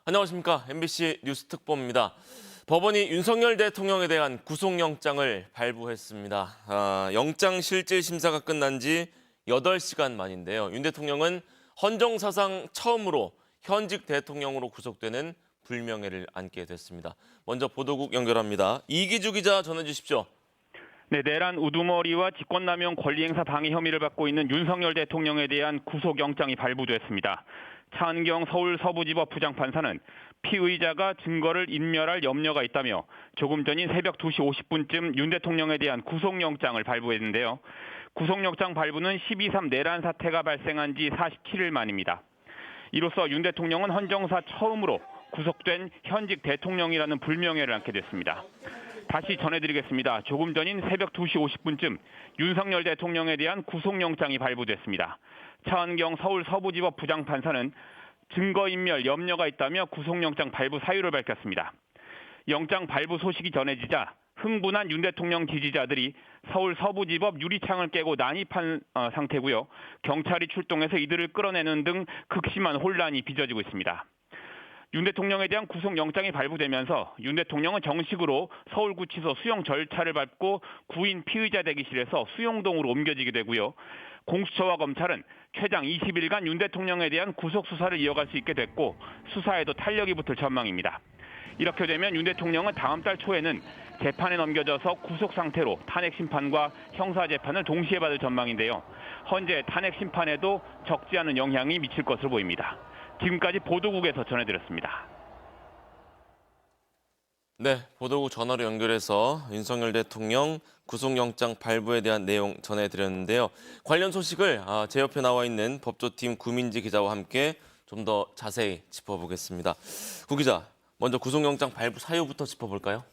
안녕하십니까. MBC 뉴스 특보입니다. 법원이 윤석열 대통령에 대한 구속영장을 발부했습니다. 영장 실질 심사가 끝난 지 8시간 만인데요. 윤 대통령은 헌정사상 처음으로 현직 대통령으로 구속되는 불명예를 안게 됐습니다. 먼저 보도국 연결합니다. 이기주 기자 전해주십시오. 네, 내란 우두머리와 직권남용 권리행사 방해 혐의를 받고 있는 윤석열 대통령에 대한 구속영장이 발부됐습니다. 차은경 서울 서부지법 부장판사는 피의자가 증거를 인멸할 염려가 있다며 조금 전인 새벽 2시 50분쯤 윤 대통령에 대한 구속영장을 발부했는데요. 구속영장 발부는 12.3 내란 사태가 발생한 지 47일 만입니다. 이로써 윤 대통령은 헌정사 처음으로 구속된 현직 대통령이라는 불명예를 안게 됐습니다. 다시 전해드리겠습니다. 조금 전인 새벽 2시 50분쯤 윤석열 대통령에 대한 구속영장이 발부됐습니다. 차은경 서울 서부지법 부장판사는 증거인멸 염려가 있다며 구속영장 발부 사유를 밝혔습니다. 영장 발부 소식이 전해지자 흥분한 윤 대통령 지지자들이 서울 서부지법 유리창을 깨고 난입한 상태고요. 경찰이 출동해서 이들을 끌어내는 등 극심한 혼란이 빚어지고 있습니다. 윤 대통령에 대한 구속영장이 발부되면서 윤 대통령은 정식으로 서울구치소 수용 절차를 밟고 구인 피의자 대기실에서 수용동으로 옮겨지게 되고요. 공수처와 검찰은 최장 20일간 윤 대통령에 대한 구속수사를 이어갈 수 있게 됐고 수사에도 탄력이 붙을 전망입니다. 이렇게 되면 윤 대통령은 다음 달 초에는 재판에 넘겨져서 구속 상태로 탄핵 심판과 형사 재판을 동시에 받을 전망인데요. 현재 탄핵 심판에도 적지 않은 영향이 미칠 것으로 보입니다. 지금까지 보도국에서 전해드렸습니다. 네, 보도국 전화로 연결해서 윤석열 대통령 구속영장 발부에 대한 내용 전해드렸는데요. 관련 소식을 제 옆에 나와 있는 법조팀 구민지 기자와 함께 좀 더 자세히 짚어보겠습니다. 구 기자, 먼저 구속영장 발부 사유부터 짚어볼까요?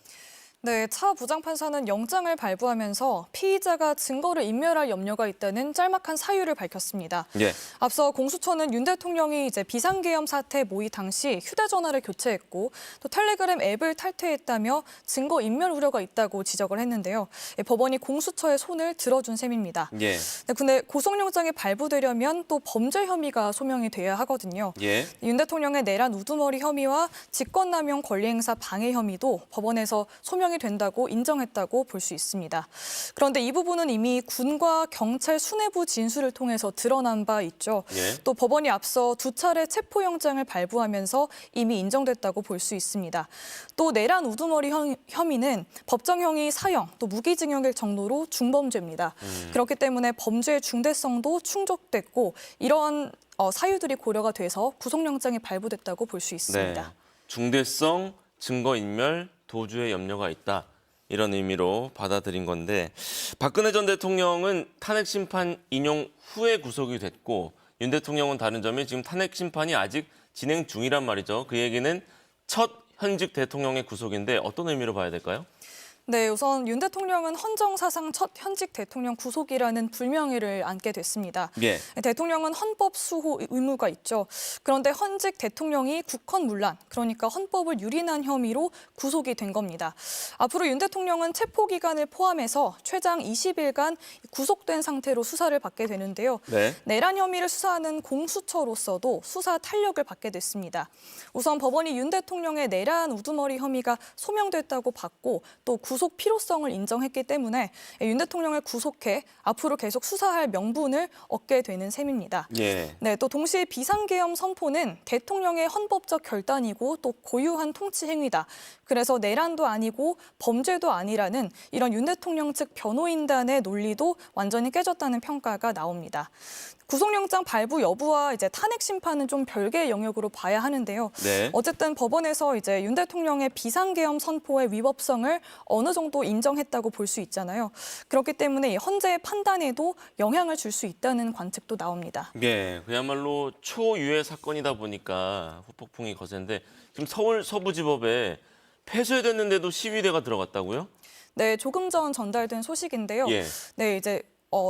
네, 차 부장판사는 영장을 발부하면서 피의자가 증거를 인멸할 염려가 있다는 짤막한 사유를 밝혔습니다. 예. 앞서 공수처는 윤 대통령이 비상계엄 사태 모의 당시 휴대전화를 교체했고 또 텔레그램 앱을 탈퇴했다며 증거 인멸 우려가 있다고 지적을 했는데요. 법원이 공수처의 손을 들어준 셈입니다. 예. 근데 구속영장이 발부되려면 또 범죄 혐의가 소명이 돼야 하거든요. 예. 윤 대통령의 내란 우두머리 혐의와 직권남용 권리행사 방해 혐의도 법원에서 소명이 된다고 인정했다고 볼 수 있습니다. 그런데 이 부분은 이미 군과 경찰 수뇌부 진술을 통해서 드러난 바 있죠. 예. 또 법원이 앞서 2차례 체포영장을 발부하면서 이미 인정됐다고 볼 수 있습니다. 또 내란 우두머리 혐의는 법정형이 사형, 또 무기징역일 정도로 중범죄입니다. 그렇기 때문에 범죄의 중대성도 충족됐고 이러한 사유들이 고려가 돼서 구속영장이 발부됐다고 볼 수 있습니다. 네. 중대성, 증거인멸, 도주의 염려가 있다. 이런 의미로 받아들인 건데 박근혜 전 대통령은 탄핵 심판 인용 후에 구속이 됐고 윤 대통령은 다른 점이 지금 탄핵 심판이 아직 진행 중이란 말이죠. 그 얘기는 첫 현직 대통령의 구속인데 어떤 의미로 봐야 될까요? 네, 우선 윤 대통령은 헌정사상 첫 현직 대통령 구속이라는 불명예를 안게 됐습니다. 예. 대통령은 헌법 수호 의무가 있죠. 그런데 현직 대통령이 국헌문란, 그러니까 헌법을 유린한 혐의로 구속이 된 겁니다. 앞으로 윤 대통령은 체포 기간을 포함해서 최장 20일간 구속된 상태로 수사를 받게 되는데요. 네. 내란 혐의를 수사하는 공수처로서도 수사 탄력을 받게 됐습니다. 우선 법원이 윤 대통령의 내란 우두머리 혐의가 소명됐다고 봤고 또 구속 필요성을 인정했기 때문에 윤 대통령을 구속해 앞으로 계속 수사할 명분을 얻게 되는 셈입니다. 예. 네, 또 동시에 비상계엄 선포는 대통령의 헌법적 결단이고 또 고유한 통치 행위다. 그래서 내란도 아니고 범죄도 아니라는 이런 윤 대통령 측 변호인단의 논리도 완전히 깨졌다는 평가가 나옵니다. 구속영장 발부 여부와 탄핵 심판은 좀 별개의 영역으로 봐야 하는데요. 네. 어쨌든 법원에서 윤 대통령의 비상계엄 선포의 위법성을 어느 정도 인정했다고 볼 수 있잖아요. 그렇기 때문에 헌재의 판단에도 영향을 줄 수 있다는 관측도 나옵니다. 예, 그야말로 초유의 사건이다 보니까 후폭풍이 거센데 지금 서울 서부지법에 폐쇄됐는데도 시위대가 들어갔다고요? 네, 조금 전 전달된 소식인데요. 예. 네,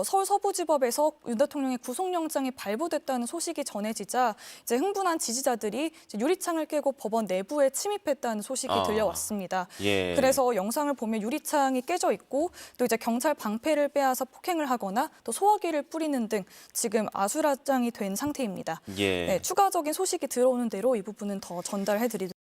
서울 서부지법에서 윤 대통령의 구속영장이 발부됐다는 소식이 전해지자 이제 흥분한 지지자들이 이제 유리창을 깨고 법원 내부에 침입했다는 소식이 들려왔습니다. 예. 그래서 영상을 보면 유리창이 깨져 있고 또 이제 경찰 방패를 빼앗아 폭행을 하거나 또 소화기를 뿌리는 등 지금 아수라장이 된 상태입니다. 예. 네, 추가적인 소식이 들어오는 대로 이 부분은 더 전달해드리도록